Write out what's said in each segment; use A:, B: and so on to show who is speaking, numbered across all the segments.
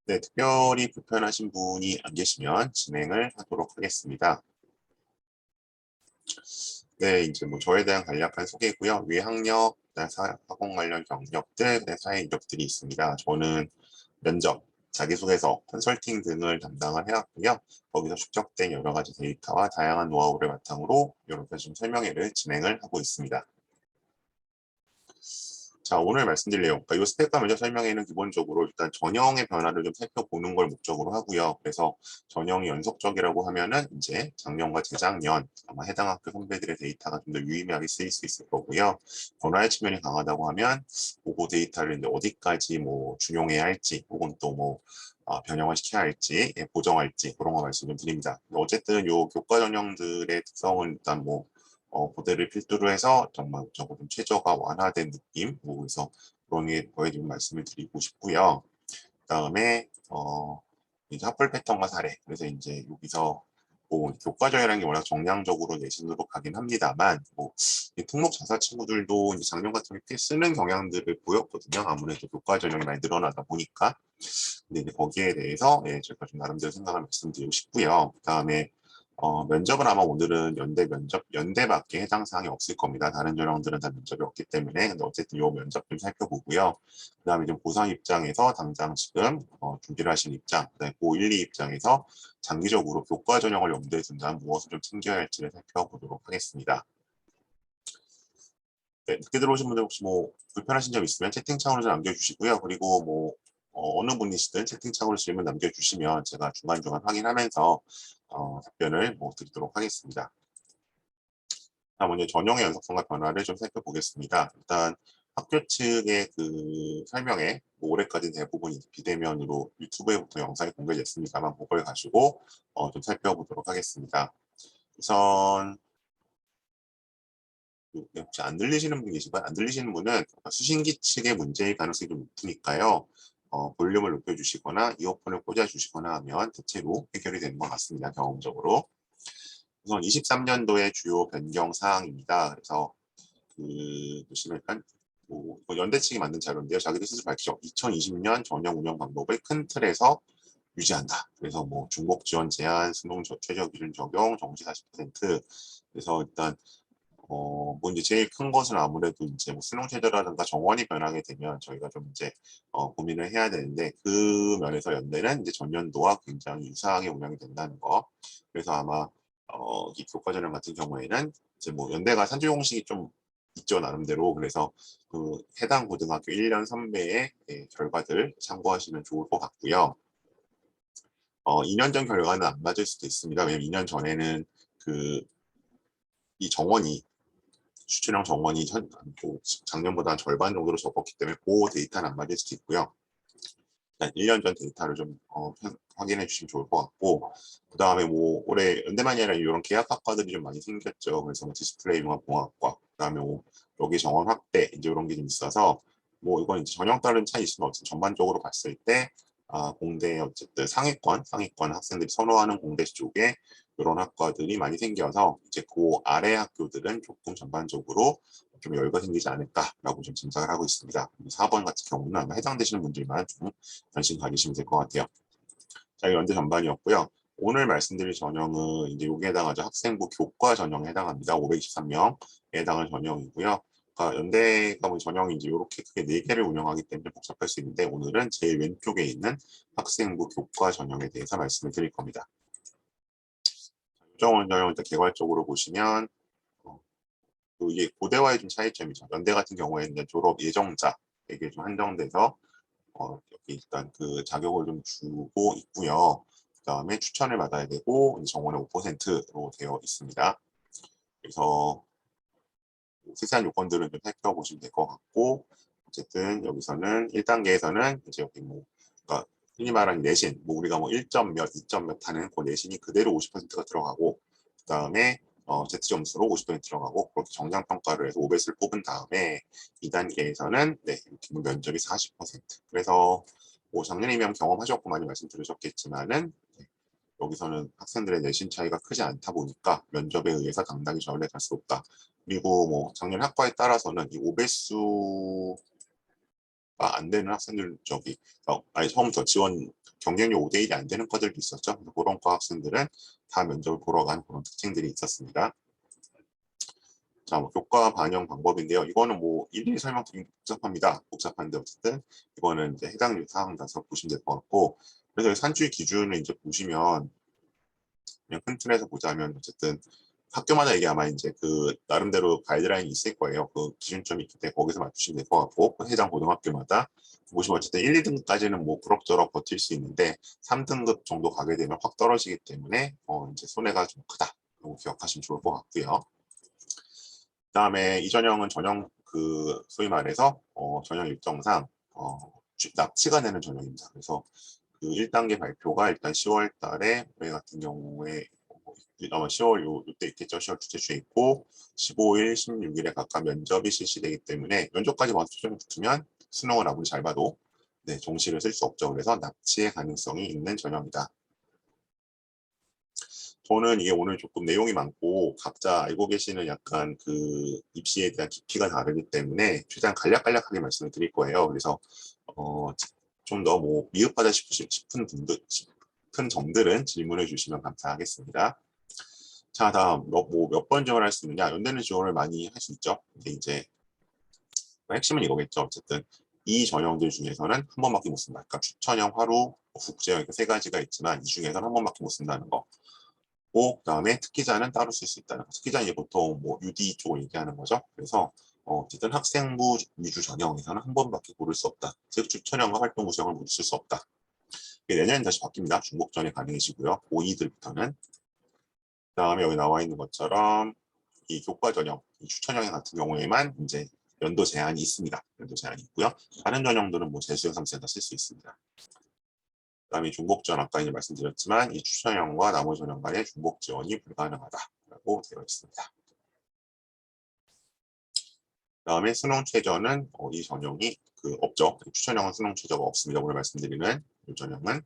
A: 네, 특별히 불편하신 분이 안 계시면 진행을 하도록 하겠습니다. 네, 이제 뭐 저에 대한 간략한 소개고요. 위에 학력, 학원 관련 경력들, 사회 이력들이 있습니다. 저는 면접, 자기소개서, 컨설팅 등을 담당을 해왔고요. 거기서 축적된 여러 가지 데이터와 다양한 노하우를 바탕으로 이렇게 좀 설명회를 진행을 하고 있습니다. 자, 오늘 말씀드릴 내용. 그러니까 이 스펙과 면접 설명회는 기본적으로 일단 전형의 변화를 좀 살펴보는 걸 목적으로 하고요. 그래서 전형이 연속적이라고 하면은 이제 작년과 재작년 아마 해당 학교 선배들의 데이터가 좀 더 유의미하게 쓰일 수 있을 거고요. 변화의 측면이 강하다고 하면 그 데이터를 이제 어디까지 뭐 준용해야 할지 혹은 또 뭐 변형을 시켜야 할지 보정할지 그런 거 말씀 좀 드립니다. 어쨌든 요 교과 전형들의 특성은 일단 뭐 그대를 필두로 해서 정말 적어도 최저가 완화된 느낌, 뭐 그래서 그런 거에 좀 말씀을 드리고 싶고요. 그다음에 이제 합불 패턴과 사례. 그래서 이제 여기서 뭐 교과전이라는 게 워낙 정량적으로 내신으로 가긴 합니다만, 뭐 특목 자사 친구들도 이제 작년 같은 게 꽤 쓰는 경향들을 보였거든요. 아무래도 교과 전형이 많이 늘어나다 보니까. 근데 이제 거기에 대해서 제가 좀 나름대로 생각을 말씀드리고 싶고요. 그다음에 면접은 아마 오늘은 연대 면접, 연대밖에 해당 사항이 없을 겁니다. 다른 전형들은 다 면접이 없기 때문에. 근데 어쨌든 요 면접 좀 살펴보고요. 그 다음에 좀 고3 입장에서 당장 지금 준비를 하신 입장, 그다음에 고1, 2 입장에서 장기적으로 교과 전형을 염두에 둔다면 무엇을 좀 챙겨야 할지를 살펴보도록 하겠습니다. 네, 늦게 들어오신 분들 혹시 뭐 불편하신 점 있으면 채팅창으로 좀 남겨주시고요. 그리고 뭐 어느 분이시든 채팅창으로 질문 남겨주시면 제가 중간중간 확인하면서 답변을 뭐 드리도록 하겠습니다. 다음 먼저 전형의 연속성과 변화를 좀 살펴보겠습니다. 일단 학교 측의 그 설명에 뭐 올해까지 대부분 비대면으로 유튜브에부터 영상이 공개됐습니다만 그걸 가지고 좀 살펴보도록 하겠습니다. 우선 혹시 안 들리시는 분 계시면 안 들리시는 분은 수신기 측의 문제일 가능성이 좀 높으니까요. 볼륨을 높여주시거나 이어폰을 꽂아주시거나 하면 대체로 해결이 되는 것 같습니다. 경험적으로. 우선 23년도의 주요 변경 사항입니다. 그래서 보시면 뭐 연대 측이 만든 자료인데요. 자기들 스스로 밝히죠. 2020년 전형 운영 방법을 큰 틀에서 유지한다. 그래서 뭐 중복 지원 제한, 수능 최저 기준 적용, 정시 40%. 그래서 일단 뭐 이제 제일 큰 것은 아무래도 이제 뭐 수능 최저라든가 정원이 변하게 되면 저희가 좀 이제 고민을 해야 되는데 그 면에서 연대는 이제 전년도와 굉장히 유사하게 운영이 된다는 거. 그래서 아마 이 교과전형 같은 경우에는 이제 뭐 연대가 산출 공식이 좀 있죠 나름대로. 그래서 그 해당 고등학교 1년 선배의 결과들 참고하시면 좋을 것 같고요. 2년 전 결과는 안 맞을 수도 있습니다. 왜냐면 2년 전에는 그 이 정원이 수출형 정원이 작년보다 절반 정도로 적었기 때문에 그 데이터는 안 맞을 수도 있고요. 일단 1년 전 데이터를 좀 확인해 주시면 좋을 것 같고, 그 다음에 뭐 올해 연대만이 아니라 이런 계약학과들이 좀 많이 생겼죠. 그래서 뭐 디스플레이 융합공학과, 그 다음에 뭐 여기 정원 확대 이제 이런 게 좀 있어서 뭐 이건 이제 전형 따른 차이 있으면 어쨌든 전반적으로 봤을 때 공대 어쨌든 상위권 학생들이 선호하는 공대 쪽에 이런 학과들이 많이 생겨서 이제 그 아래 학교들은 조금 전반적으로 좀 여유가 생기지 않을까라고 좀 짐작을 하고 있습니다. 4번 같은 경우는 아마 해당되시는 분들만 좀 관심 가지시면 될 것 같아요. 자, 이 연대 전반이었고요. 오늘 말씀드릴 전형은 이제 여기에 해당하죠. 학생부 교과 전형에 해당합니다. 523명에 해당하는 전형이고요. 그러니까 연대가 뭐 전형이 이제 이렇게 크게 4개를 운영하기 때문에 복잡할 수 있는데 오늘은 제일 왼쪽에 있는 학생부 교과 전형에 대해서 말씀을 드릴 겁니다. 유정원 전형을 일단 개괄적으로 보시면 이게 고대와의 좀 차이점이죠. 연대 같은 경우에는 졸업 예정자에게 좀 한정돼서 여기 일단 그 자격을 좀 주고 있고요. 그 다음에 추천을 받아야 되고 정원의 5%로 되어 있습니다. 그래서 세세한 요건들은 좀 살펴보시면 될 것 같고 어쨌든 여기서는 1단계에서는 이제 여기 뭐 그러니까 흔히 말하는 내신 뭐 우리가 뭐 1점 몇, 2점 몇 하는 그 내신이 그대로 50%가 들어가고 그 다음에 Z점수로 50% 들어가고 그렇게 정량 평가를 해서 5배수를 뽑은 다음에 2단계에서는 기본 면접이 40%. 그래서 뭐 작년이면 경험하셨고 많이 말씀 들으셨겠지만은 여기서는 학생들의 내신 차이가 크지 않다 보니까 면접에 의해서 당당히 전례갈 수 없다. 그리고 뭐 작년 학과에 따라서는 이 5배수가 경쟁력과 안 되는 학생들 아니 처음부터 지원 경쟁력 5대1이 안 되는 과들도 있었죠. 그런 과 학생들은 다 면접을 보러 간 그런 특징들이 있었습니다. 자, 교과 반영 방법인데요. 이거는 뭐 일일이 설명드리기 복잡합니다. 복잡한데 어쨌든 이거는 이제 해당 사항 나서 보시면 될 것 같고, 그래서 산출 기준을 이제 보시면 그냥 큰 틀에서 보자면 어쨌든 학교마다 이게 아마 이제 그 나름대로 가이드라인이 있을 거예요. 그 기준점이 있기 때문에 거기서 맞추시면 될 것 같고, 그 해당 고등학교마다 보시면 어쨌든 1, 2등급까지는 뭐 그럭저럭 버틸 수 있는데 3등급 정도 가게 되면 확 떨어지기 때문에 이제 손해가 좀 크다. 이거 기억하시면 좋을 것 같고요. 그다음에 이 전형은 전형 그 소위 말해서 전형 일정상 납치가 되는 전형입니다. 그래서 그 1단계 발표가 일단 10월 달에 올해 같은 경우에 아마 10월 요때 있겠죠. 10월 둘째 주에 있고 15일, 16일에 각각 면접이 실시되기 때문에 면접까지 와서 최종 붙으면 수능을 아무리 잘 봐도 네, 종시를 쓸 수 없죠. 그래서 납치의 가능성이 있는 전형이다. 저는 이게 오늘 조금 내용이 많고 각자 알고 계시는 약간 그 입시에 대한 깊이가 다르기 때문에 최대한 간략간략하게 말씀을 드릴 거예요. 그래서 좀 더 뭐 미흡하다 싶은 분들 싶은 점들은 질문해 주시면 감사하겠습니다. 자, 다음 몇 번 지원할 수 있느냐? 연대는 지원을 많이 할 수 있죠. 근데 이제 핵심은 이거겠죠. 어쨌든 이 전형들 중에서는 한 번밖에 못 쓴다. 그러니까 추천형, 화루, 국제형 이렇게 세 가지가 있지만 이 중에서는 한 번밖에 못 쓴다는 거. 그다음에 특기자는 따로 쓸 수 있다는 거. 특기자는 이제 보통 뭐 UD 쪽을 얘기하는 거죠. 그래서 어쨌든 학생부 위주 전형에서는 한 번밖에 고를 수 없다. 즉 추천형과 활동 구성을 모두 쓸 수 없다. 내년엔 다시 바뀝니다. 중복전이 가능해지고요. 고2들부터는. 그다음에 여기 나와 있는 것처럼 이 교과 전형, 이 추천형 같은 경우에만 이제 연도 제한이 있습니다. 연도 제한이 있고요. 다른 전형들은 뭐 재수형 3세다 쓸 수 있습니다. 그다음에 중복 지원 아까 이제 말씀드렸지만 이 추천형과 나머지 전형 간의 중복 지원이 불가능하다라고 되어 있습니다. 그다음에 수능 최저는 이 전형이 없죠. 추천형은 수능 최저가 없습니다. 오늘 말씀드리는 이 전형은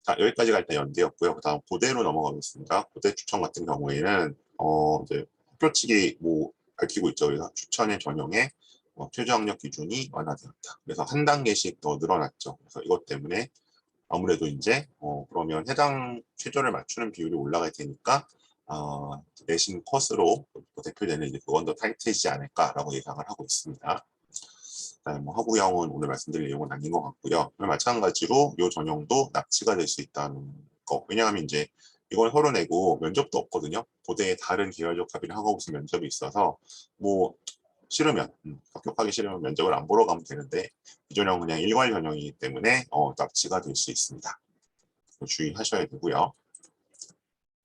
A: 자 여기까지가 일단 연대였고요. 그다음 고대로 넘어가겠습니다. 고대 추천 같은 경우에는 이제 학교 측이 뭐 밝히고 있죠. 그래서 추천의 전형에 최저 학력 기준이 완화되었다. 그래서 한 단계씩 더 늘어났죠. 그래서 이것 때문에 아무래도 이제 그러면 해당 최저를 맞추는 비율이 올라갈 테니까 내신 컷으로 대표되는 이제 그건 더 타이트해지지 않을까라고 예상을 하고 있습니다. 그다음에 뭐 하부형은 오늘 말씀드릴 내용은 아닌 것 같고요. 마찬가지로 이 전형도 납치가 될 수 있다는 거. 왜냐하면 이제 이걸 서로 내고 면접도 없거든요. 고대에 다른 계열적 합의를 하고 무슨 면접이 있어서 뭐 싫으면 합격하기 싫으면 면접을 안 보러 가면 되는데 이 전형은 그냥 일괄 전형이기 때문에 납치가 될 수 있습니다. 주의하셔야 되고요.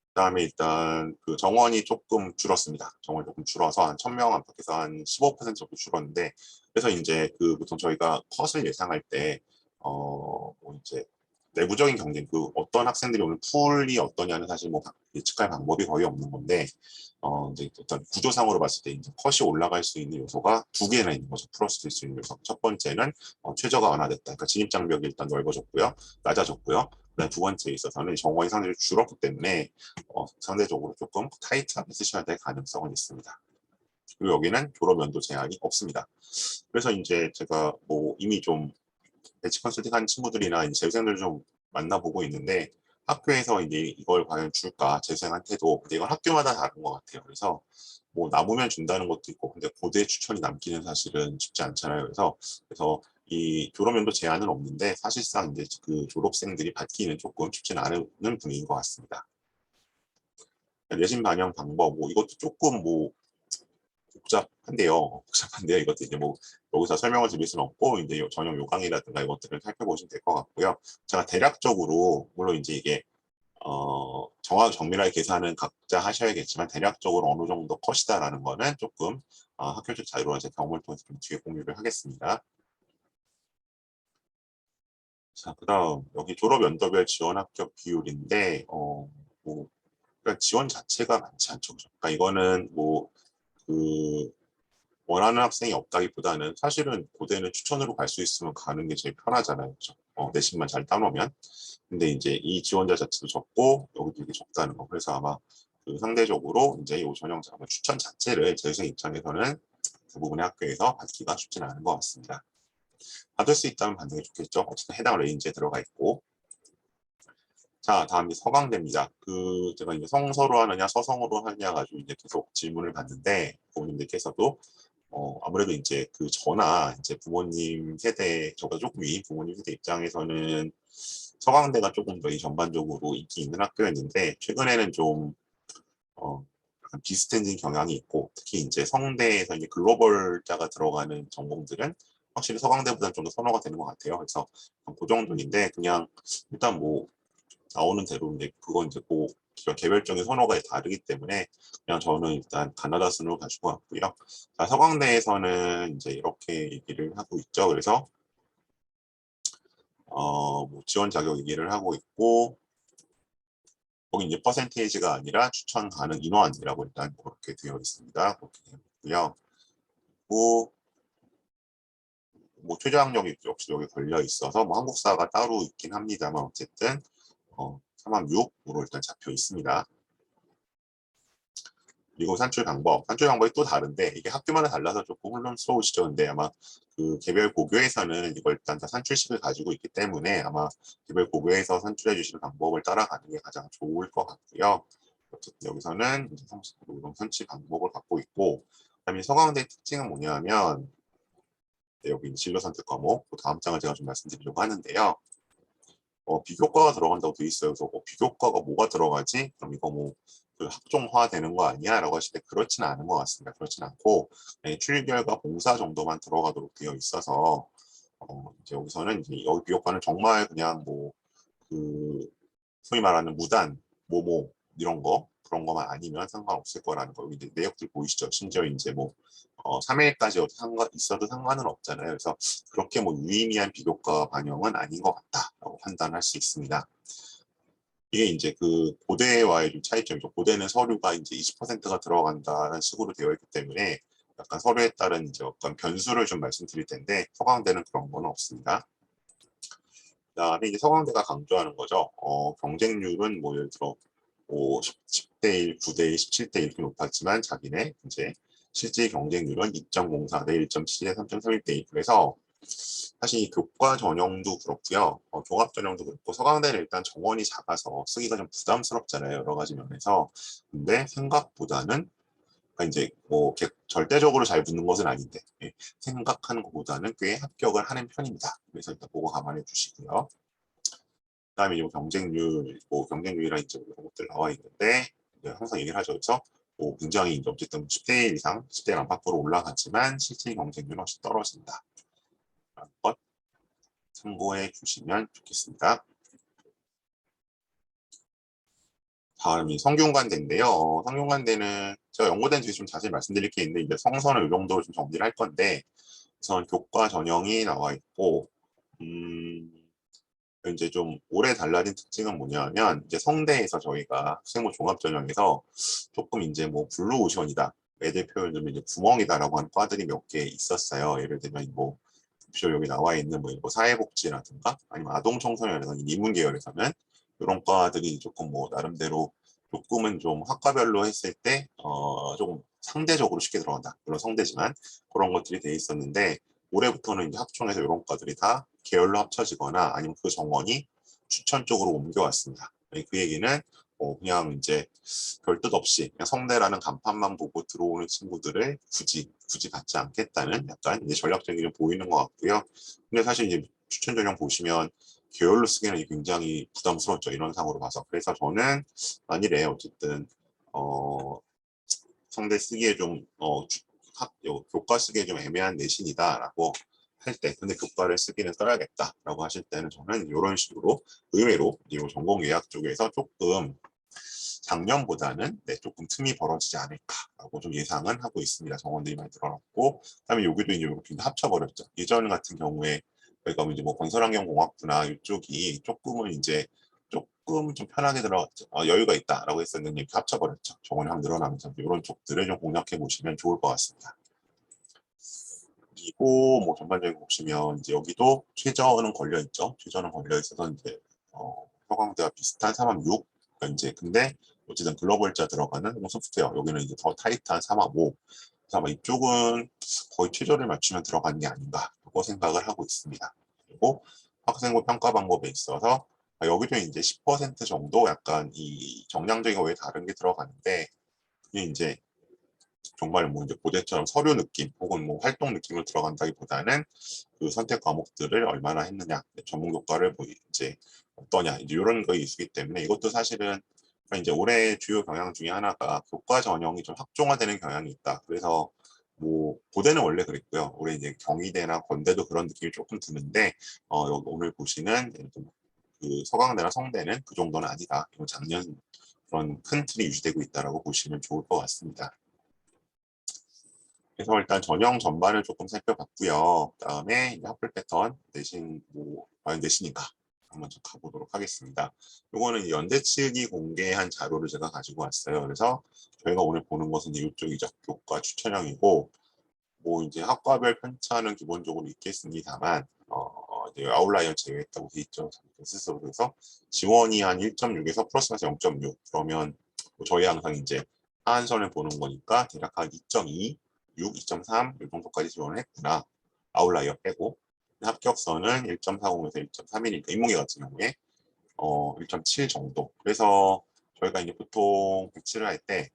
A: 그다음에 일단 그 정원이 조금 줄었습니다. 정원이 조금 줄어서 한 1000명 안팎에서 한 15% 정도 줄었는데 그래서 이제 그 보통 저희가 컷을 예상할 때 뭐 이제 내부적인 경쟁 그 어떤 학생들이 오늘 풀이 어떠냐는 사실 뭐 예측할 방법이 거의 없는 건데 이제 어떤 구조상으로 봤을 때 이제 컷이 올라갈 수 있는 요소가 두 개나 있는 거죠. 플러스 될 수 있는 요소. 첫 번째는 최저가 완화됐다. 그러니까 진입 장벽이 일단 넓어졌고요, 낮아졌고요. 그다음 두 번째에 있어서는 정원이 상당히 줄었기 때문에 상대적으로 조금 타이트하게 쓰셔야 될 가능성은 있습니다. 그리고 여기는 졸업 연도 제한이 없습니다. 그래서 이제 제가 뭐 이미 좀 배치 컨설팅 한 친구들이나 이제 재수생들 좀 만나보고 있는데 학교에서 이제 이걸 과연 줄까 재수생한테도 근데 이건 학교마다 다른 것 같아요. 그래서 뭐 남으면 준다는 것도 있고 근데 고대 추천이 남기는 사실은 쉽지 않잖아요. 그래서 이 졸업연도 제한은 없는데 사실상 이제 그 졸업생들이 받기는 조금 쉽지는 않은 분위기인 것 같습니다. 내신 반영 방법 뭐 이것도 조금 뭐 복잡한데요. 복잡한데요. 이것도 이제 뭐 여기서 설명을 드릴 수는 없고 이제 전형 요강이라든가 이것들을 살펴보시면 될 것 같고요. 제가 대략적으로 물론 이제 이게 정밀하게 계산은 각자 하셔야겠지만 대략적으로 어느 정도 컷이다라는 거는 조금 학교 측 자료와 제 경험을 통해서 좀 뒤에 공유를 하겠습니다. 자, 그다음 여기 졸업 연도별 지원 합격 비율인데 뭐 그러니까 지원 자체가 많지 않죠. 그러니까 이거는 뭐그 원하는 학생이 없다기보다는 사실은 고대는 추천으로 갈 수 있으면 가는 게 제일 편하잖아요. 그렇죠? 내신만 잘 따놓으면. 근데 이제 이 지원자 자체도 적고 여기도 되게 적다는 거. 그래서 아마 그 상대적으로 이제 이 전형 추천 자체를 재수생 입장에서는 대부분의 학교에서 받기가 쉽지는 않은 것 같습니다. 받을 수 있다면 받는 게 좋겠죠. 어쨌든 해당 레인지에 들어가 있고. 자, 다음이 서강대입니다. 제가 이제 성서로 하느냐, 서성으로 하느냐 가지고 이제 계속 질문을 받는데, 부모님들께서도, 아무래도 이제 이제 부모님 세대, 저보다 조금 위인 부모님 세대 입장에서는 서강대가 조금 더 전반적으로 인기 있는 학교였는데, 최근에는 좀, 약간 비슷해진 경향이 있고, 특히 이제 성대에서 이제 글로벌자가 들어가는 전공들은 확실히 서강대보다는 좀 더 선호가 되는 것 같아요. 그래서 그 정도인데, 그냥 일단 뭐, 나오는 대로 이제 그건 이제 개별적인 선호가 다르기 때문에 그냥 저는 일단 가나다 순으로 가지고 왔고요. 자, 서강대에서는 이제 이렇게 얘기를 하고 있죠. 그래서 뭐 지원 자격 얘기를 하고 있고, 거기 이제 퍼센테이지가 아니라 추천 가능 인원이라고 일단 그렇게 되어 있습니다. 그렇게 되어 있고요. 뭐 최저학력이 역시 여기 걸려 있어서 뭐 한국사가 따로 있긴 합니다만 어쨌든 3학년으로 일단 잡혀 있습니다. 그리고 산출 방법이 또 다른데 이게 학교마다 달라서 조금 혼란스러우시죠. 근데 아마 개별 고교에서는 이걸 일단 다 산출식을 가지고 있기 때문에 아마 개별 고교에서 산출해 주시는 방법을 따라가는 게 가장 좋을 것 같고요. 어쨌든 여기서는 이제 이런 산출 방법을 갖고 있고, 그다음에 서강대 특징은 뭐냐면 여기 진로 선택 과목, 다음 장을 제가 좀 말씀드리려고 하는데요. 비교과가 들어간다고 돼 있어요. 그래서 비교과가 뭐가 들어가지? 그럼 이거 뭐 학종화 되는 거 아니야? 라고 하실 때 그렇지는 않은 것 같습니다. 그렇지는 않고 출결과 봉사 정도만 들어가도록 되어 있어서 이제 여기서는 이제 여기 비교과는 정말 그냥 소위 말하는 무단, 모모 이런 거 그런 거만 아니면 상관없을 거라는 거. 이제 내역들 보이시죠? 심지어 이제 뭐 3회까지 있어도 상관은 없잖아요. 그래서 그렇게 뭐 유의미한 비교과 반영은 아닌 것 같다라고 판단할 수 있습니다. 이게 이제 고대와의 좀 차이점이죠. 고대는 서류가 이제 20%가 들어간다는 식으로 되어 있기 때문에 약간 서류에 따른 이제 어떤 변수를 좀 말씀드릴 텐데 서강대는 그런 건 없습니다. 그다음에 이제 서강대가 강조하는 거죠. 경쟁률은 뭐 예를 들어 10대 1, 9대 1, 17대 1 이렇게 높았지만 자기네 이제 실제 경쟁률은 2.04 대 1.7대 3.31대 1. 그래서 사실 교과 전형도 그렇고요. 종합 전형도 그렇고 서강대는 일단 정원이 작아서 쓰기가 좀 부담스럽잖아요. 여러 가지 면에서. 근데 생각보다는 그러니까 이제 뭐 절대적으로 잘 붙는 것은 아닌데 생각하는 것보다는 꽤 합격을 하는 편입니다. 그래서 일단 그거 감안해 주시고요. 그다음에 이제 경쟁률이랑 이제 이런 것들 나와 있는데 항상 얘기를 하죠. 그래서 굉장히 이제 어쨌든 10대 1 이상, 10대 안팎으로 올라가지만 실질 경쟁률은 훨씬 떨어진다. 라는 것 참고해 주시면 좋겠습니다. 다음이 성균관대인데요. 성균관대는 제가 연고된 뒤에 좀 자세히 말씀드릴 게 있는데 이제 성선을 이 정도로 좀 정리를 할 건데 우선 교과 전형이 나와 있고 이제 좀 올해 달라진 특징은 뭐냐면 이제 성대에서 저희가 학생부 종합 전형에서 조금 이제 뭐 블루오션이다. 애들 표현으로 이제 구멍이다라고 하는 과들이 몇 개 있었어요. 예를 들면 뭐 여기 나와 있는 뭐 사회복지라든가 아니면 아동청소년이라든가 인문 계열에서는 이런 과들이 조금 뭐 나름대로 조금은 좀 학과별로 했을 때 조금 상대적으로 쉽게 들어간다. 물론 성대지만 그런 것들이 돼 있었는데 올해부터는 이제 학종에서 이런 과들이 다 계열로 합쳐지거나 아니면 그 정원이 추천 쪽으로 옮겨왔습니다. 그 얘기는 그냥 이제 별 뜻 없이 그냥 성대라는 간판만 보고 들어오는 친구들을 굳이 받지 않겠다는 약간 이제 전략적인 게 보이는 것 같고요. 근데 사실 이제 추천 전형 보시면 계열로 쓰기는 굉장히 부담스럽죠. 이런 상으로 봐서. 그래서 저는 만일에 어쨌든 성대 쓰기에 좀 교과 쓰기에 좀 애매한 내신이다라고 할 때, 근데 교과를 쓰기는 써야겠다라고 하실 때는 저는 이런 식으로 의외로 이 전공 예약 쪽에서 조금 작년보다는 조금 틈이 벌어지지 않을까라고 좀 예상은 하고 있습니다. 정원들이 많이 들어갔고, 그다음에 여기도 이제 이렇게 합쳐버렸죠. 예전 같은 경우에 저희가 이제 뭐 건설환경공학부나 이쪽이 조금은 이제 조금 좀 편하게 여유가 있다라고 했었는데 이렇게 합쳐버렸죠. 정원이 확 늘어나면서 이런 쪽들을 좀 공략해 보시면 좋을 것 같습니다. 그리고 뭐 전반적으로 보시면 이제 여기도 최저는 걸려 있죠. 최저는 걸려 있어서 이제 서강대와 비슷한 3학년 6. 이제 근데 어쨌든 글로벌자 들어가는 소프트웨어 여기는 이제 더 타이트한 3학년 5. 그래서 아마 이쪽은 거의 최저를 맞추면 들어가는 게 아닌가라고 생각을 하고 있습니다. 그리고 학생부 평가 방법에 있어서 여기도 이제 10% 정도 약간 이 정량적인 거에 다른 게 들어가는데, 이게 이제 정말 뭐 이제 고대처럼 서류 느낌 혹은 뭐 활동 느낌으로 들어간다기보다는 그 선택 과목들을 얼마나 했느냐, 전공 교과를 뭐 이제 어떠냐, 이제 이런 거에 있기 때문에 이것도 사실은 이제 올해 주요 경향 중에 하나가 교과 전형이 좀 학종화되는 경향이 있다. 그래서 뭐 고대는 원래 그랬고요. 올해 이제 경희대나 건대도 그런 느낌이 조금 드는데, 여기 오늘 보시는 그 서강대나 성대는 그 정도는 아니다. 이건 작년 그런 큰 틀이 유지되고 있다라고 보시면 좋을 것 같습니다. 그래서 일단 전형 전반을 조금 살펴봤고요. 그다음에 학벌 패턴 내신 뭐 과연 내신인가 한번 좀 가보도록 하겠습니다. 이거는 연대 측이 공개한 자료를 제가 가지고 왔어요. 그래서 저희가 오늘 보는 것은 이쪽이죠. 교과 추천형이고, 뭐 이제 학과별 편차는 기본적으로 있겠습니다만, 이제 아웃라이어 제외했다고 돼 있죠. 스스로. 그래서 지원이 한 1.6에서 플러스 마이너스 0.6, 그러면 뭐 저희 항상 이제 하한선을 보는 거니까 대략 한 2.2, 6, 2.3 이 정도까지 지원을 했구나. 아웃라이어 빼고. 합격선은 1.40에서 1.3이니까 인문계 같은 경우에 1.7 정도. 그래서 저희가 이제 보통 배치를 할 때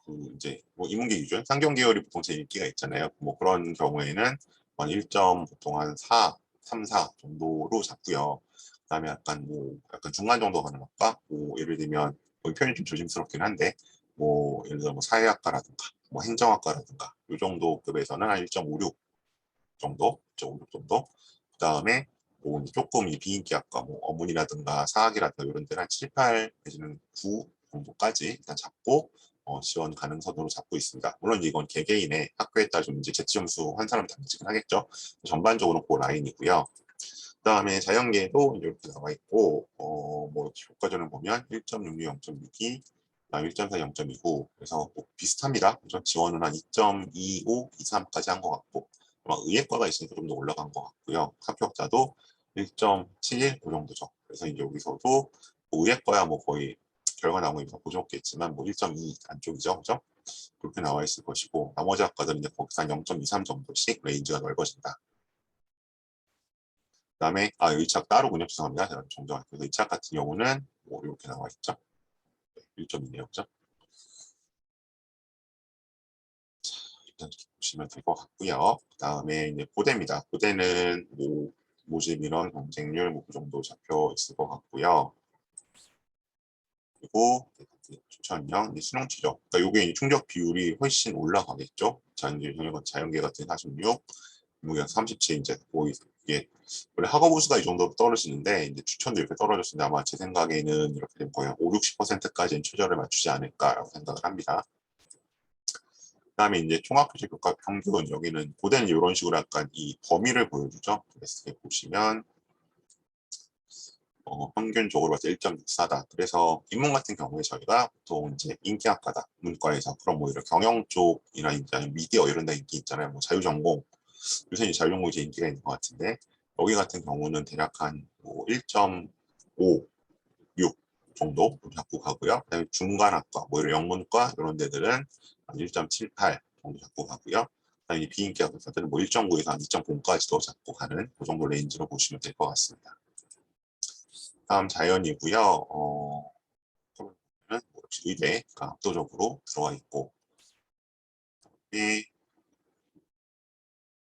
A: 그 이제 뭐 인문계 기준 상경 계열이 보통 제일 인기가 있잖아요. 뭐 그런 경우에는 한 1점 보통 한 4, 3, 4 정도로 잡고요. 그다음에 약간 뭐 약간 중간 정도 가는 학과, 뭐 예를 들면 뭐 표현이 좀 조심스럽긴 한데 뭐 예를 들어 뭐 사회학과라든가 뭐 행정학과라든가 이 정도 급에서는 한 1.56 정도, 1.56 정도. 그다음에 뭐 조금 이 비인기 학과 뭐 어문이라든가 사학이라든가 이런 데는 한 7, 8 내지는 9 정도까지 일단 잡고 지원 가능성으로 잡고 있습니다. 물론 이건 개개인의 학교에 따라 좀 이제 재치 점수 한 사람 다르긴 하겠죠. 전반적으로 그 라인이고요. 그다음에 자연계도 이렇게 나와 있고, 뭐 교과전을 보면 1.66, 0.62, 1.4, 0.29. 그래서 뭐 비슷합니다. 그래서 지원은 한 2.25, 23까지 한 것 같고, 아마 의예과가 있으니까 좀 더 올라간 것 같고요. 합격자도 1.71, 그 정도죠. 그래서 이제 여기서도 뭐 의예과야 뭐 거의 결과 나온 거 보셨겠지만 뭐 1.2 안쪽이죠, 그죠? 그렇게 나와 있을 것이고, 나머지 학과들은 이제 거기서 한 0.23 정도씩 레인지가 넓어진다. 그다음에 의착 따로군요. 죄송합니다. 제가 정정할게요. 그래서 의착 같은 경우는 뭐 이렇게 나와 있죠. 1.2네요, 그죠? 일단 이렇게 보시면 될 것 같고요. 그다음에 이제 고대입니다. 고대는 뭐 모집 인원, 경쟁률 뭐 그 정도 잡혀 있을 것 같고요. 그리고 추천형, 수능 최저. 그러니까 이게 충족 비율이 훨씬 올라가겠죠. 자연계 같은 46, 무역 37 이제 거의 이게 원래 학업 우수가 이 정도로 떨어지는데 이제 추천도 이렇게 떨어졌는데 아마 제 생각에는 이렇게 되면 거의 5, 60%까지는 최저를 맞추지 않을까라고 생각을 합니다. 그다음에 이제 총합교직 교과 평균, 여기는 고대는 이런 식으로 약간 이 범위를 보여주죠. 그래서 이렇게 보시면 평균적으로 봐서 1.64다. 그래서 인문 같은 경우에 저희가 보통 이제 인기학과다, 문과에서 그럼 뭐 이런 경영 쪽이나 이제 미디어 이런 데 인기 있잖아요. 뭐 자유전공, 요새 이제 자유전공이 이제 인기가 있는 것 같은데 여기 같은 경우는 대략 한뭐 1.5, 6 정도 잡고 가고요. 그다음에 중간학과, 뭐 이런 영문과 이런 데들은 한 1.78 정도 잡고 가고요. 그다음에 비인기 학과들은 뭐 1.9에서 한 2.0까지도 잡고 가는 그 정도 레인지로 보시면 될 것 같습니다. 다음 자연이고요. 뭐 역시 의대가 압도적으로 들어와 있고, 이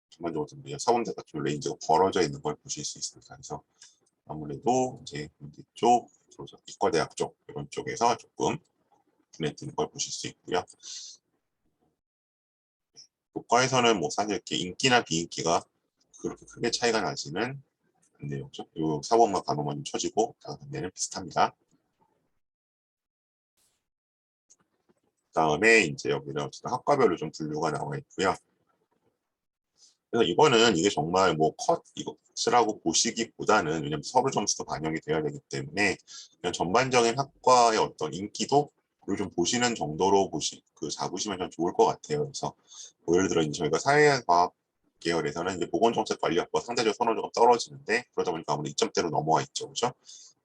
A: 전반적으로 사범대가 좀 레인지가 벌어져 있는 걸 보실 수 있습니다. 그래서 아무래도 이제 쪽, 이과대학 쪽 이런 쪽에서 조금 눈에 띄는 걸 보실 수 있고요. 교과에서는 뭐 사실 이렇게 인기나 비인기가 그렇게 크게 차이가 나지는 않네요. 그렇죠? 요 사범과 간호만 좀 쳐지고 다음에는 비슷합니다. 그다음에 이제 여기는 어쨌든 학과별로 좀 분류가 나와 있고요. 그래서 이거는 이게 정말 뭐 컷 이것이라고 보시기보다는, 왜냐면 서류 점수도 반영이 돼야 되기 때문에 그냥 전반적인 학과의 어떤 인기도를 좀 보시는 정도로 잡으시면 좀 좋을 것 같아요. 그래서 뭐 예를 들어 이제 저희가 사회과학 계열에서는 이제 보건정책관리학과 상대적 선호도가 떨어지는데, 그러다 보니까 아무래도 2점대로 넘어와 있죠, 그렇죠?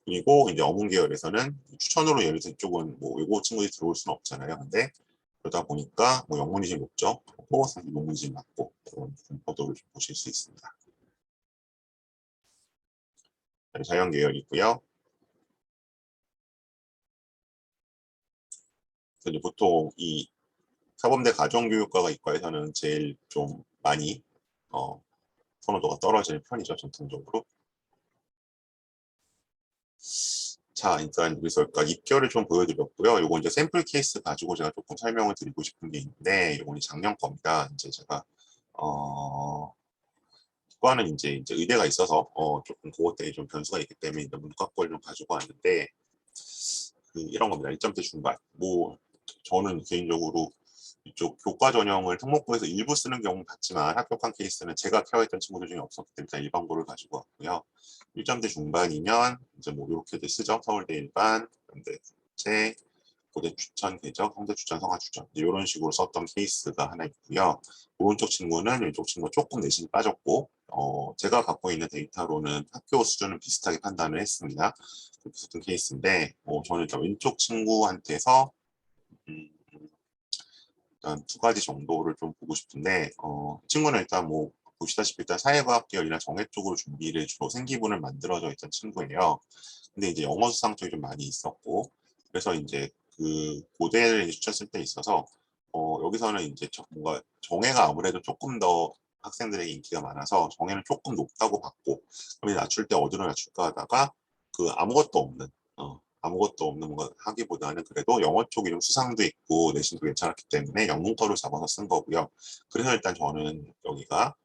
A: 그리고 이제 어문 계열에서는 추천으로 예를 들어 이쪽은 뭐 외고 친구들이 들어올 수는 없잖아요. 근데 그러다 보니까 뭐 영문이sim 높죠. 또 사실 논문이sim 낮고 그런 분포도를 좀 보실 수 있습니다. 자연 계열이고요. 그래서 보통 이 사범대 가정교육과가 이과에서는 제일 좀 많이 선호도가 떨어지는 편이죠, 전통적으로. 자, 일단 그래서 입결을 좀 보여드렸고요. 요거 이제 샘플 케이스 가지고 제가 조금 설명을 드리고 싶은 게 있는데, 요건 작년 겁니다. 이제 제가 과는 이제 의대가 있어서 조금 그것 때문에 좀 변수가 있기 때문에 문과 걸 좀 가지고 왔는데, 이런 겁니다. 1점대 중반. 뭐 저는 개인적으로 이쪽 교과 전형을 특목고에서 일부 쓰는 경우는 봤지만 합격한 케이스는 제가 케어했던 친구들 중에 없었기 때문에 일반고를 가지고 왔고요. 1점대 중반이면 이제 뭐 이렇게들 쓰죠. 서울대 일반, 연대 국제, 고대 추천 궤적, 홍대 추천, 성화 추천 이런 식으로 썼던 케이스가 하나 있고요. 오른쪽 친구는 왼쪽 친구 조금 내신이 빠졌고 제가 갖고 있는 데이터로는 학교 수준은 비슷하게 판단을 했습니다. 그렇게 썼던 케이스인데 저는 일단 왼쪽 친구한테서 일단 두 가지 정도를 좀 보고 싶은데 이 친구는 일단 뭐 보시다시피 일단 사회과학 계열이나 정회 쪽으로 준비를 주로 생기분을 만들어져 있던 친구예요. 근데 이제 영어 수상 쪽이 좀 많이 있었고 그래서 이제 그 고대를 추천했을 때 있어서 여기서는 이제 뭔가 정회가 아무래도 조금 더 학생들에게 인기가 많아서 정회는 조금 높다고 봤고 그럼 낮출 때 어디로 낮출까 하다가 그 아무것도 없는 뭔가 하기보다는 그래도 영어 쪽이 좀 수상도 있고 내신도 괜찮았기 때문에 영문과로 잡아서 쓴 거고요. 그래서 일단 저는 여기가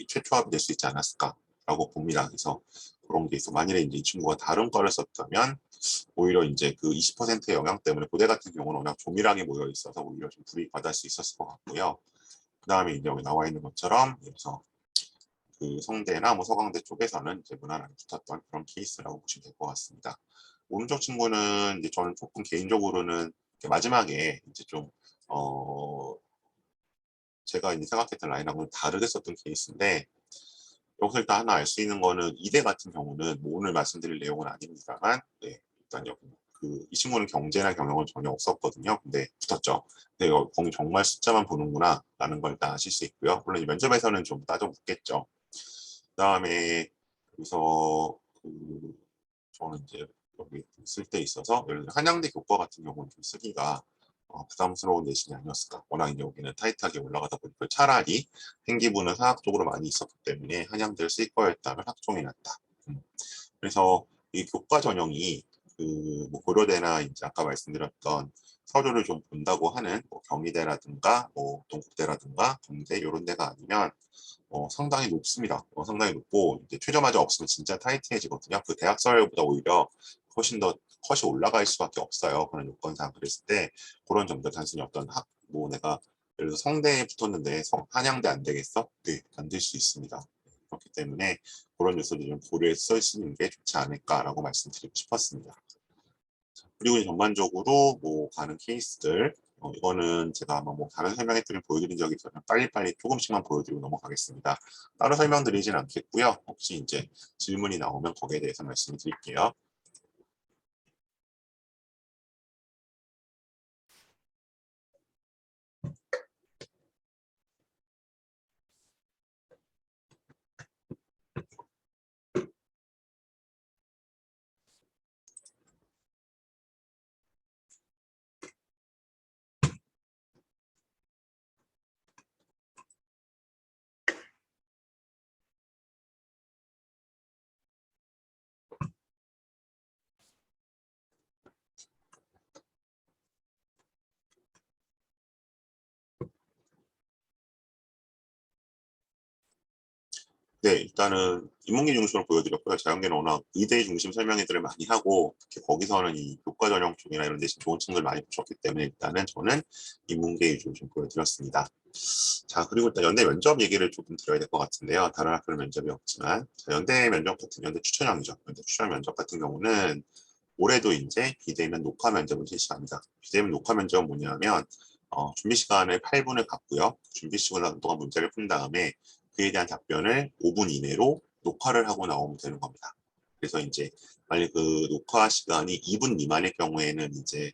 A: 최초합이 될 수 있지 않았을까라고 봅니다. 그래서 그런 게 있어. 만일에 이제 이 친구가 다른 과를 썼다면 오히려 이제 그 20%의 영향 때문에 고대 같은 경우는 워낙 조밀하게 모여 있어서 오히려 좀 불이익 받을 수 있었을 것 같고요. 그 다음에 이제 여기 나와 있는 것처럼 그래서 그 성대나 뭐 서강대 쪽에서는 이제 무난하게 붙었던 그런 케이스라고 보시면 될 것 같습니다. 오른쪽 친구는 이제 저는 조금 개인적으로는 마지막에 이제 좀 제가 이제 생각했던 라인하고는 다르게 썼던 케이스인데 여기서 일단 하나 알 수 있는 거는 이대 같은 경우는 뭐 오늘 말씀드릴 내용은 아닙니다만 네, 일단 여기 이 친구는 경제나 경영은 전혀 없었거든요. 근데 붙었죠. 근데 거기 정말 숫자만 보는구나 라는 걸 다 아실 수 있고요. 물론 면접에서는 좀 따져 묻겠죠. 그다음에 여기서 저는 이제 여기 쓸 때 있어서 예를 들어 한양대 교과 같은 경우는 좀 쓰기가 부담스러운 내신이 아니었을까. 워낙 이제 여기는 타이트하게 올라가다 보니까 차라리 생기부는 사학 쪽으로 많이 있었기 때문에 한양대를 쓸 거였다면 학종이 낫다. 그래서 이 교과 전형이 뭐 고려대나 이제 아까 말씀드렸던 서류를 좀 본다고 하는 뭐 경희대라든가 뭐 동국대라든가 동대 이런 데가 아니면 상당히 높습니다. 상당히 높고 이제 최저마저 없으면 진짜 타이트해지거든요. 그 대학설보다 오히려 훨씬 더 컷이 올라갈 수밖에 없어요. 그런 요건상 그랬을 때 그런 점들 단순히 어떤 뭐 내가 예를 들어 성대에 붙었는데 한양대 안 되겠어? 네, 안 될 수 있습니다. 그렇기 때문에 그런 요소를 좀 고려해서 쓰시는 게 좋지 않을까라고 말씀드리고 싶었습니다. 그리고 전반적으로 뭐 가는 케이스들 이거는 제가 아마 뭐 다른 설명회들을 보여드린 적이 있어서 빨리빨리 조금씩만 보여드리고 넘어가겠습니다. 따로 설명드리진 않겠고요. 혹시 이제 질문이 나오면 거기에 대해서 말씀을 드릴게요. 네, 일단은 인문계 중심으로 보여드렸고요. 자연계는 워낙 의대 중심 설명회들을 많이 하고 특히 거기서는 이 교과 전형 쪽이나 이런 대신 좋은 층을 많이 붙였기 때문에 일단은 저는 인문계 위주로 좀 보여드렸습니다. 자, 그리고 일단 연대 면접 얘기를 조금 드려야 될 것 같은데요. 다른 학교는 면접이 없지만 자, 연대 면접 같은 연대 추천형이죠. 연대 추천 면접 같은 경우는 올해도 이제 비대면 녹화 면접을 실시합니다. 비대면 녹화 면접은 뭐냐면 준비 시간을 8분을 갖고요. 준비 시간 동안 문제를 푼 다음에 그에 대한 답변을 5분 이내로 녹화를 하고 나오면 되는 겁니다. 그래서 이제 만약 그 녹화 시간이 2분 미만일 경우에는 이제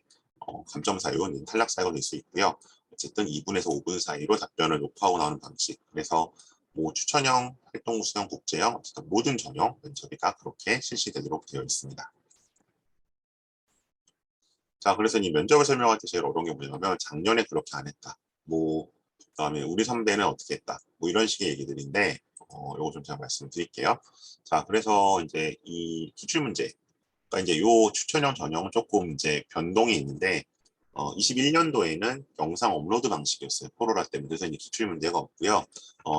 A: 감점 사유, 탈락 사유가 될 수 있고요. 어쨌든 2분에서 5분 사이로 답변을 녹화하고 나오는 방식. 그래서 뭐 추천형, 활동 우수형, 국제형, 어쨌든 모든 전형 면접이 다 그렇게 실시되도록 되어 있습니다. 자, 그래서 이 면접을 설명할 때 제일 어려운 게 뭐냐면 작년에 그렇게 안 했다. 뭐 그다음에 우리 선배는 어떻게 했다. 뭐 이런 식의 얘기들인데 요거 좀 제가 말씀드릴게요. 자, 그래서 이제 이 기출 문제, 그러니까 이제 요 추천형 전형은 조금 이제 변동이 있는데 21년도에는 영상 업로드 방식이었어요. 코로나 때문에. 그래서 이제 기출 문제가 없고요.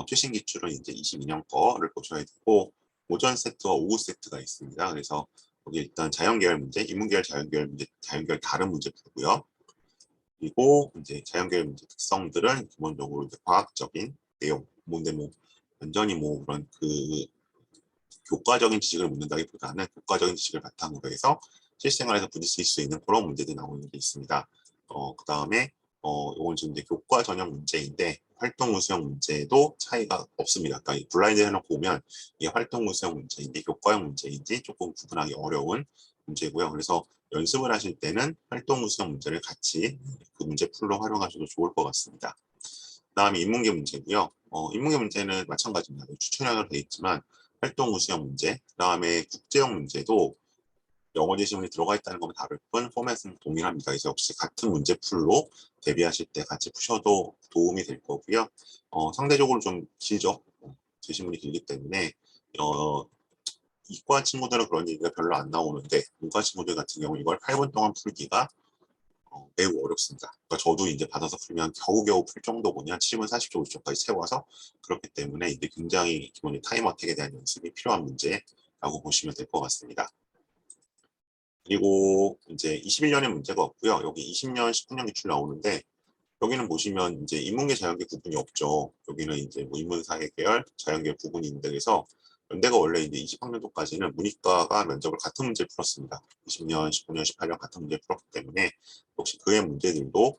A: 최신 기출은 이제 22년 거를 보셔야 되고 오전 세트와 오후 세트가 있습니다. 그래서 여기 일단 자연계열 문제, 인문계열, 자연계열 문제, 자연계열 다른 문제 풀고요. 그리고 이제 자연계열 문제 특성들은 기본적으로 이제 과학적인 내용, 뭔데 뭐 완전히 뭐 그런 그 교과적인 지식을 묻는다기보다는 교과적인 지식을 바탕으로 해서 실생활에서 부딪힐 수 있는 그런 문제들이 나오는 게 있습니다. 그 다음에 이건 지금 이제 교과 전형 문제인데 활동 우수형 문제도 차이가 없습니다. 그러니까 블라인드 해놓고 보면 이게 활동 우수형 문제인지 교과형 문제인지 조금 구분하기 어려운 문제고요. 그래서 연습을 하실 때는 활동 우수형 문제를 같이 그 문제 풀로 활용하셔도 좋을 것 같습니다. 그 다음에 인문계 문제고요. 인문계 문제는 마찬가지입니다. 추천형으로 되어 있지만 활동 우수형 문제, 그 다음에 국제형 문제도 영어 제시문이 들어가 있다는 것만 다를 뿐 포맷은 동일합니다. 그래서 역시 같은 문제 풀로 대비하실 때 같이 푸셔도 도움이 될 거고요. 상대적으로 좀 길죠. 제시문이 길기 때문에 이과 친구들은 그런 얘기가 별로 안 나오는데 문과 친구들 같은 경우 이걸 8분 동안 풀기가 매우 어렵습니다. 그러니까 저도 이제 받아서 풀면 겨우겨우 풀 정도군요. 7분 40초, 50초까지 채워서 그렇기 때문에 이제 굉장히 기본적인 타임 어택에 대한 연습이 필요한 문제라고 보시면 될 것 같습니다. 그리고 이제 21년에 문제가 없고요. 여기 20년, 19년 기출 나오는데 여기는 보시면 이제 인문계 자연계 구분이 없죠. 여기는 이제 뭐 인문사회 계열, 자연계 구분이 있는데 그래서 연대가 원래 이제 20학년도까지는 문이과가 면접을 같은 문제를 풀었습니다. 20년, 19년, 18년 같은 문제를 풀었기 때문에 혹시 그의 문제들도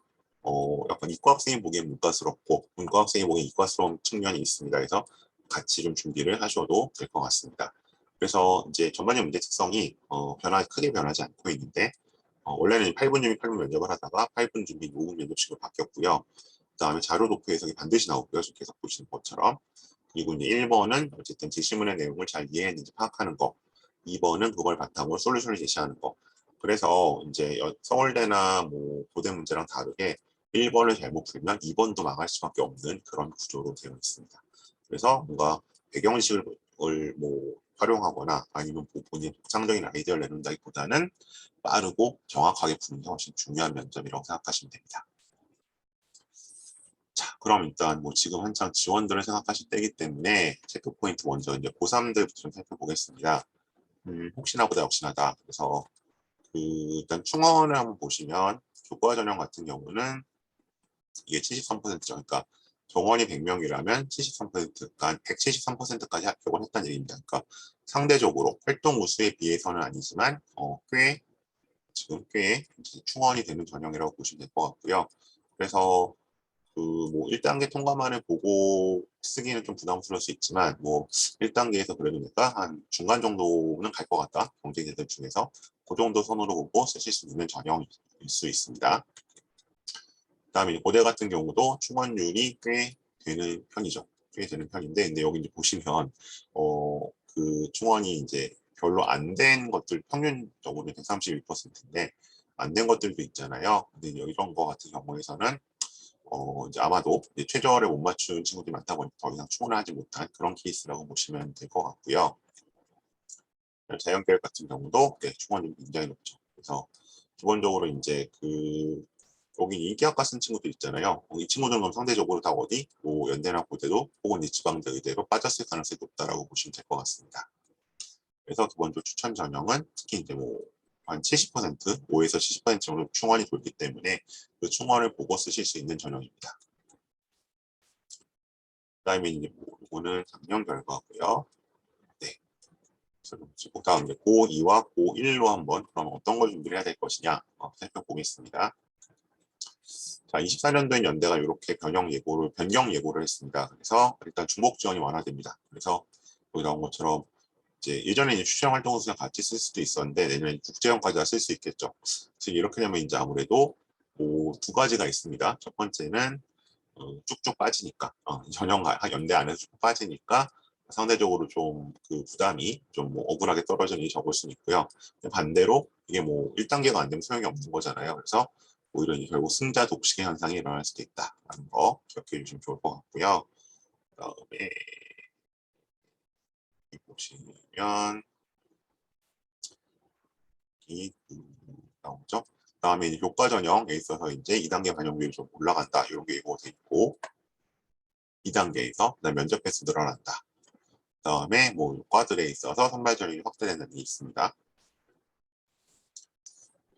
A: 약간 이과 학생이 보기엔 문과스럽고 문과 학생이 보기엔 이과스러운 측면이 있습니다. 그래서 같이 좀 준비를 하셔도 될 것 같습니다. 그래서 이제 전반적 문제 특성이 크게 변하지 않고 있는데 원래는 8분 준비, 8분 면접을 하다가 8분 준비, 5분 면접식으로 바뀌었고요. 그다음에 자료 도표 해석이 반드시 나오고요. 계속 보시는 것처럼. 그리고 이제 1번은 어쨌든 제시문의 내용을 잘 이해했는지 파악하는 거. 2번은 그걸 바탕으로 솔루션을 제시하는 거. 그래서 이제 서울대나 뭐 고대 문제랑 다르게 1번을 잘못 풀면 2번도 망할 수밖에 없는 그런 구조로 되어 있습니다. 그래서 뭔가 배경식을 뭐 활용하거나 아니면 본인의 독창적인 아이디어를 내놓는다기보다는 빠르고 정확하게 푸는 게 훨씬 중요한 면접이라고 생각하시면 됩니다. 자, 그럼 일단 뭐 지금 한창 지원들을 생각하실 때이기 때문에 체크 포인트 먼저 이제 고3들부터 좀 살펴보겠습니다. 혹시나 보다 역시나다. 그래서 일단 충원을 한번 보시면 교과 전형 같은 경우는 이게 73%죠. 그러니까 정원이 100명이라면 73%, 그러니까 173%까지 합격을 했다는 얘기입니다. 그러니까 상대적으로 활동 우수에 비해서는 아니지만 지금 꽤 충원이 되는 전형이라고 보시면 될 것 같고요. 그래서 뭐 1단계 통과만을 보고 쓰기는 좀 부담스러울 수 있지만 뭐 1단계에서 그래도 내가 한 중간 정도는 갈 것 같다. 경쟁자들 중에서 그 정도 선으로 보고 쓰실 수 있는 전형일 수 있습니다. 그다음에 고대 같은 경우도 충원율이 꽤 되는 편이죠. 꽤 되는 편인데 근데 여기 이제 보시면 그 충원이 이제 별로 안 된 것들 평균적으로 131%인데 안 된 것들도 있잖아요. 근데 이런 거 같은 경우에서는 이제 아마도 이제 최저를 못 맞춘 친구들이 많다 보니까 더 이상 충원을 하지 못한 그런 케이스라고 보시면 될 것 같고요. 자연계열 같은 경우도 충원율이 굉장히 높죠. 그래서 기본적으로 이제 여기 인기학과 쓴 친구들 있잖아요. 이 친구들은 상대적으로 다 어디 뭐 연대나 고대도 혹은 지방대 의대로 빠졌을 가능성이 높다라고 보시면 될 것 같습니다. 그래서 기본적으로 추천 전형은 특히 이제 뭐 한 70%, 5에서 70% 정도 충원이 돌기 때문에 그 충원을 보고 쓰실 수 있는 전형입니다. 그다음에 이제 뭐 이거는 작년 결과고요. 네. 그 다음 이제 고2와 고1로 한번 그럼 어떤 걸 준비를 해야 될 것이냐 살펴보겠습니다. 자, 24년도엔 연대가 이렇게 변경 예고를 했습니다. 그래서 일단 중복 지원이 완화됩니다. 그래서 여기 나온 것처럼 이제 예전에 이제 추천 활동 수상 같이 쓸 수도 있었는데 내년에 국제형까지 쓸 수 있겠죠. 그래서 이렇게 되면 이제 아무래도 뭐 두 가지가 있습니다. 첫 번째는 쭉쭉 빠지니까 전형 연대 안에서 쭉 빠지니까 상대적으로 좀 그 부담이 좀 뭐 억울하게 떨어지는 게 적을 수는 있고요. 반대로 이게 뭐 1단계가 안 되면 소용이 없는 거잖아요. 그래서 오히려 이제 결국 승자 독식의 현상이 일어날 수도 있다라는 거 기억해 주시면 좋을 것 같고요. 그다음에 보시면 이 나오죠. 그다음에 이제 교과 전형에 있어서 이제 2단계 반영률이 좀 올라간다 이런 게 예고돼 있고 2단계에서 그다음 면접 횟수 늘어난다. 그다음에 뭐 과들에 있어서 선발 전형이 확대된다는 게 있습니다.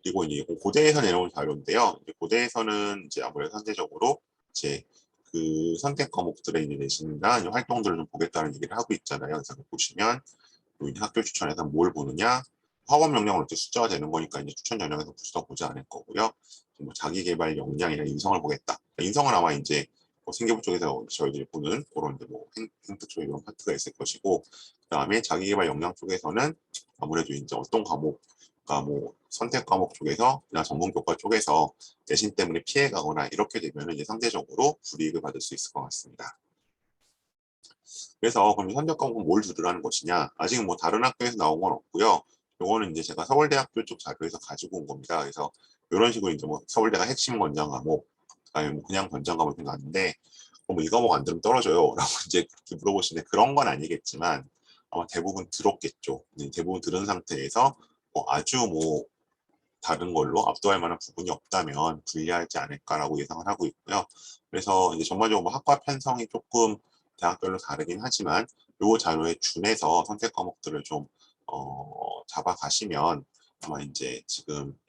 A: 그리고 이제 고대에서 내려온 자료인데요. 이제 고대에서는 이제 아무래도 상대적으로 이제 그 선택 과목들의 이제 내신이나 활동들을 좀 보겠다는 얘기를 하고 있잖아요. 그래서 보시면 학교 추천에서 뭘 보느냐, 학업 역량은 어떻게 숫자가 되는 거니까 이제 추천 전형에서 부수다 보지 않을 거고요. 뭐 자기 개발 역량이나 인성을 보겠다. 인성은 아마 이제 뭐 생기부 쪽에서 저희들이 보는 그런 이제 뭐 행트 쪽에 이런 파트가 있을 것이고, 그다음에 자기 개발 역량 쪽에서는 아무래도 이제 어떤 과목 그러니까 뭐 선택 과목 쪽에서 그냥 전문 교과 쪽에서 내신 때문에 피해 가거나 이렇게 되면 이제 상대적으로 불이익을 받을 수 있을 것 같습니다. 그래서 그럼 선택 과목은 뭘 들으라는 것이냐? 아직은 뭐 다른 학교에서 나온 건 없고요. 요거는 이제 제가 서울대학교 쪽 자료에서 가지고 온 겁니다. 그래서 이런 식으로 이제 뭐 서울대가 핵심 권장 과목, 아니면 뭐 그냥 권장 과목이 나왔는데, 뭐 이 과목 안 들으면 떨어져요. 라고 이제 그렇게 물어보시는데 그런 건 아니겠지만 아마 대부분 들었겠죠. 대부분 들은 상태에서 뭐 아주 뭐 다른 걸로 압도할 만한 부분이 없다면 불리하지 않을까라고 예상을 하고 있고요. 그래서 이제 전반적으로 뭐 학과 편성이 조금 대학별로 다르긴 하지만 요 자료에 준해서 선택 과목들을 좀 잡아가시면 아마 이제 지금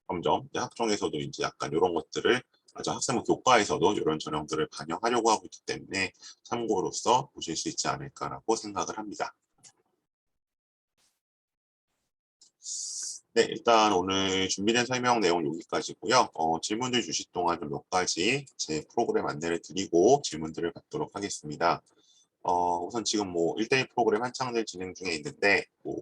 A: 점점 이제 학종에서도 이제 약간 이런 것들을 아주 학생부 교과에서도 이런 전형들을 반영하려고 하고 있기 때문에 참고로서 보실 수 있지 않을까라고 생각을 합니다. 네, 일단 오늘 준비된 설명 내용 여기까지고요. 질문들 주실 동안 좀 몇 가지 제 프로그램 안내를 드리고 질문들을 받도록 하겠습니다. 우선 지금 뭐 1대1 프로그램 한창들 진행 중에 있는데 뭐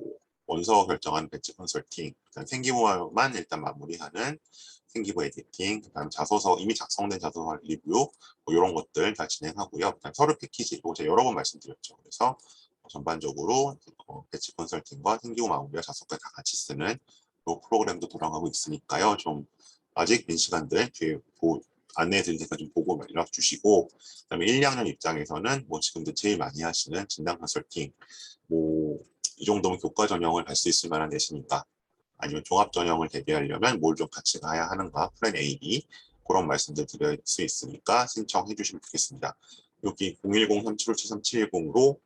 A: 원서 결정하는 배치 컨설팅, 생기부만 일단 마무리하는 생기부 에디팅, 그다음 자소서 이미 작성된 자소서 리뷰 뭐 이런 것들 다 진행하고요. 그다음 서류 패키지 이거 제가 여러 번 말씀드렸죠. 그래서 전반적으로 배치 컨설팅과 생기부 마무리와 자소서까지 다 같이 쓰는 이 프로그램도 돌아가고 있으니까요. 좀 아직 빈 시간들 뒤에 안내해 드릴 테니까 좀 보고 연락 주시고, 그다음에 1, 2학년 입장에서는 뭐 지금도 제일 많이 하시는 진단 컨설팅, 뭐 이 정도면 교과 전형을 갈 수 있을 만한 내신인가, 아니면 종합 전형을 대비하려면 뭘 좀 같이 가야 하는가, 플랜 A, B 그런 말씀들 드릴 수 있으니까 신청해 주시면 좋겠습니다. 여기 010-3757-3710으로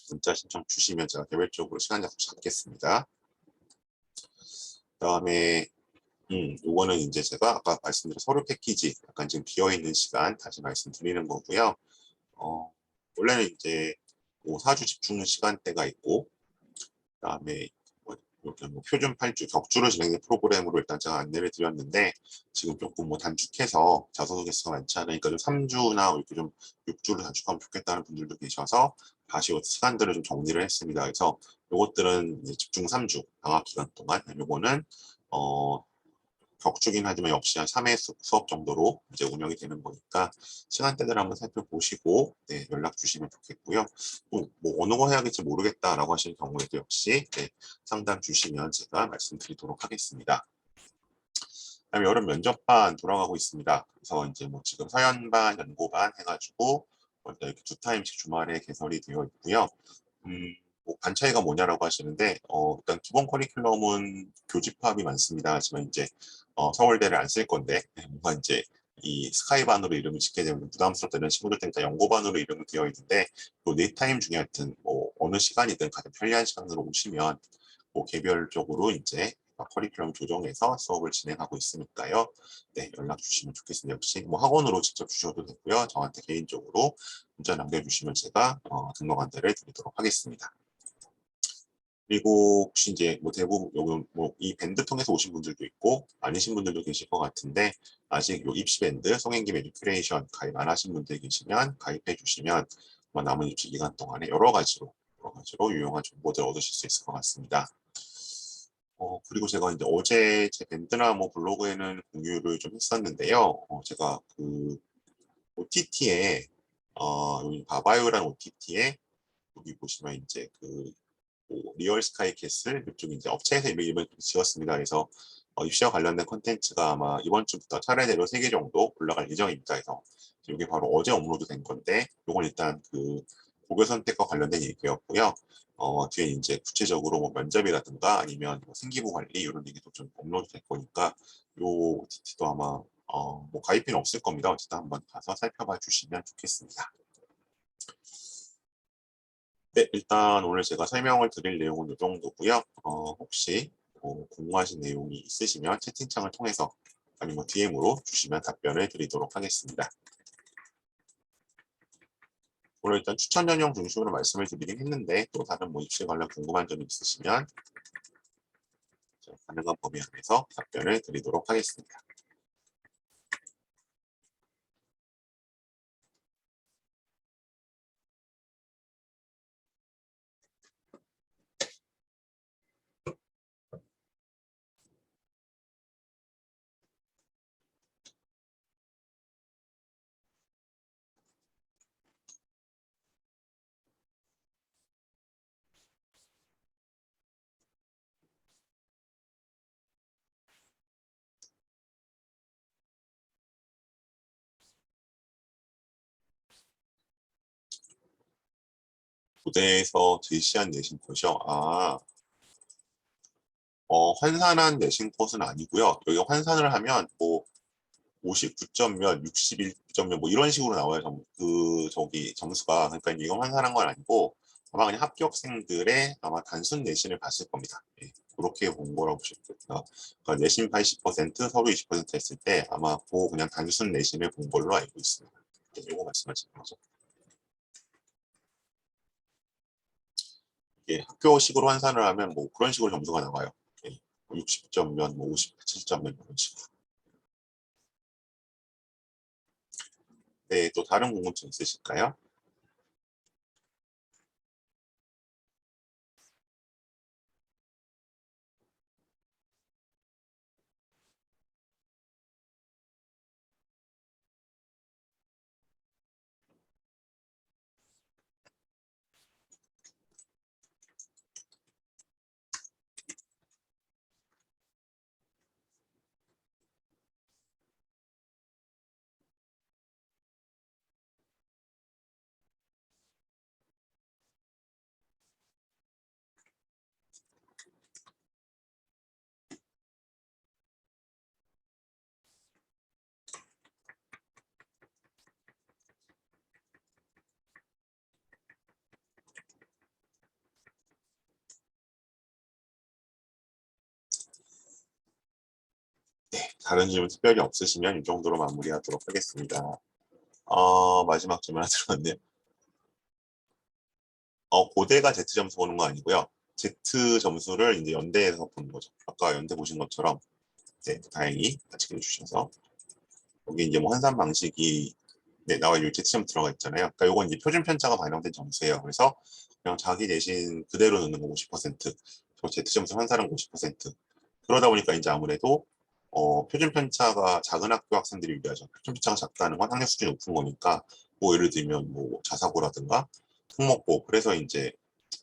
A: 문자 신청 주시면 제가 개별적으로 시간 약속 잡겠습니다. 그다음에 요거는 이제 제가 아까 말씀드린 서류 패키지 약간 지금 비어있는 시간 다시 말씀드리는 거고요. 원래는 이제 뭐 4주 집중 시간대가 있고, 그다음에 뭐 이렇게 뭐 표준 8주 격주로 진행된 프로그램으로 일단 제가 안내를 드렸는데, 지금 조금 뭐 단축해서 자소서 개수가 많지 않으니까 좀 3주나 이렇게 좀 6주를 단축하면 좋겠다는 분들도 계셔서 다시 시간들을 좀 정리를 했습니다. 그래서 요것들은 집중 3주 방학 기간 동안, 요거는 격주긴 하지만 역시 한 3회 수업 정도로 이제 운영이 되는 거니까 시간대들 한번 살펴보시고 네, 연락 주시면 좋겠고요. 또 뭐 어느 거 해야 될지 모르겠다라고 하시는 경우에도 역시 네, 상담 주시면 제가 말씀드리도록 하겠습니다. 그다음에 여름 면접반 돌아가고 있습니다. 그래서 이제 뭐 지금 서연반, 연고반 해가지고 이렇게 2타임씩 주말에 개설이 되어 있고요. 뭐반 차이가 뭐냐라고 하시는데 일단 기본 커리큘럼은 교집합이 많습니다. 하지만 이제 서울대를 안 쓸 건데 뭔가 이제 이 스카이반으로 이름을 짓게 되면 부담스럽다는 친구들 때문에 연고반으로 이름이 되어 있는데 또 네 타임 중에 하여튼 뭐 어느 시간이든 가장 편리한 시간으로 오시면 뭐 개별적으로 이제 커리큘럼 조정해서 수업을 진행하고 있으니까요. 네, 연락 주시면 좋겠습니다. 역시 뭐 학원으로 직접 주셔도 되고요. 저한테 개인적으로 문자 남겨주시면 제가 등록 안내를 드리도록 하겠습니다. 그리고 혹시 이제 뭐 대부분 뭐 이 밴드 통해서 오신 분들도 있고 아니신 분들도 계실 것 같은데, 아직 요 입시 밴드 송행기 에듀큐레이션 가입 안 하신 분들 계시면 가입해 주시면 남은 입시 기간 동안에 여러 가지로 여러 가지로 유용한 정보들 얻으실 수 있을 것 같습니다. 그리고 제가 이제 어제 제 밴드나무 블로그에는 공유를 좀 했었는데요. 제가 그 OTT에 여기 바바이오라는 OTT에 여기 보시면 이제 그 리얼 스카이 캐슬 이쪽 이제 업체에서 이번 지었습니다. 그래서 입시와 관련된 콘텐츠가 아마 이번 주부터 차례대로 3개 정도 올라갈 예정입니다. 그래서 이게 바로 어제 업로드 된 건데 이건 일단 그 고교 선택과 관련된 얘기였고요. 뒤에 이제 구체적으로 뭐 면접이라든가 아니면 뭐 생기부 관리 이런 얘기도 좀 업로드 될 거니까 요 OTT도 아마 뭐 가입비는 없을 겁니다. 어쨌든 한번 가서 살펴봐 주시면 좋겠습니다. 네, 일단 오늘 제가 설명을 드릴 내용은 이 정도고요. 혹시 궁금하신 내용이 있으시면 채팅창을 통해서 아니면 뭐 DM으로 주시면 답변을 드리도록 하겠습니다. 오늘 일단 추천 전형 중심으로 말씀을 드리긴 했는데 또 다른 뭐 입시 관련 궁금한 점이 있으시면 가능한 범위 안에서 답변을 드리도록 하겠습니다. 부대에서 제시한 내신 컷이요. 환산한 내신 컷은 아니고요. 여기 환산을 하면 뭐 59점 몇, 61점 몇, 뭐 이런 식으로 나와요. 저기 점수가. 그러니까 이건 환산한 건 아니고 아마 그냥 합격생들의 아마 단순 내신을 봤을 겁니다. 예, 그렇게 본 거라고 보시면 됩니다. 그러니까 내신 80%, 서류 20% 했을 때 아마 그 그냥 단순 내신을 본 걸로 알고 있습니다. 이거 말씀하시는 거죠. 예, 학교식으로 환산을 하면 뭐 그런 식으로 점수가 나와요. 예, 60점 몇, 뭐 57점 몇 이런 식으로. 네, 또 다른 궁금증 있으실까요? 다른 질문 특별히 없으시면 이 정도로 마무리하도록 하겠습니다. 마지막 질문 하나 들었네요. 고대가 Z 점수 보는 거 아니고요. Z 점수를 이제 연대에서 보는 거죠. 아까 연대 보신 것처럼, 네, 다행히 같이 해주셔서. 여기 이제 뭐 환산 방식이, 네, 나와 있는 Z 점 들어가 있잖아요. 그러니까 요건 이제 표준 편차가 반영된 점수예요. 그래서 그냥 자기 내신 그대로 넣는 거 50%, 저 Z 점수 환산은 50%. 그러다 보니까 이제 아무래도 표준 편차가 작은 학교 학생들이 유리하죠. 표준 편차가 작다는 건 학력 수준이 높은 거니까 뭐 예를 들면 뭐 자사고라든가 특목고 그래서 이제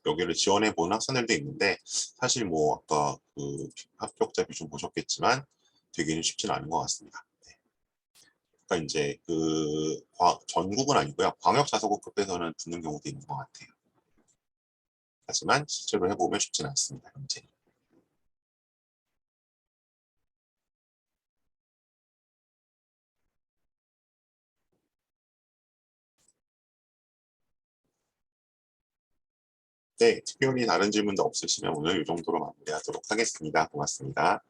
A: 여기를 지원해 본 학생들도 있는데 사실 뭐 아까 그 합격자 비중 보셨겠지만 되기는 쉽지는 않은 것 같습니다. 네. 그러니까 이제 그 전국은 아니고요. 광역 자사고급에서는 붙는 경우도 있는 것 같아요. 하지만 실제로 해보면 쉽지는 않습니다. 현재. 네, 특별히 다른 질문도 없으시면 오늘 이 정도로 마무리하도록 하겠습니다. 고맙습니다.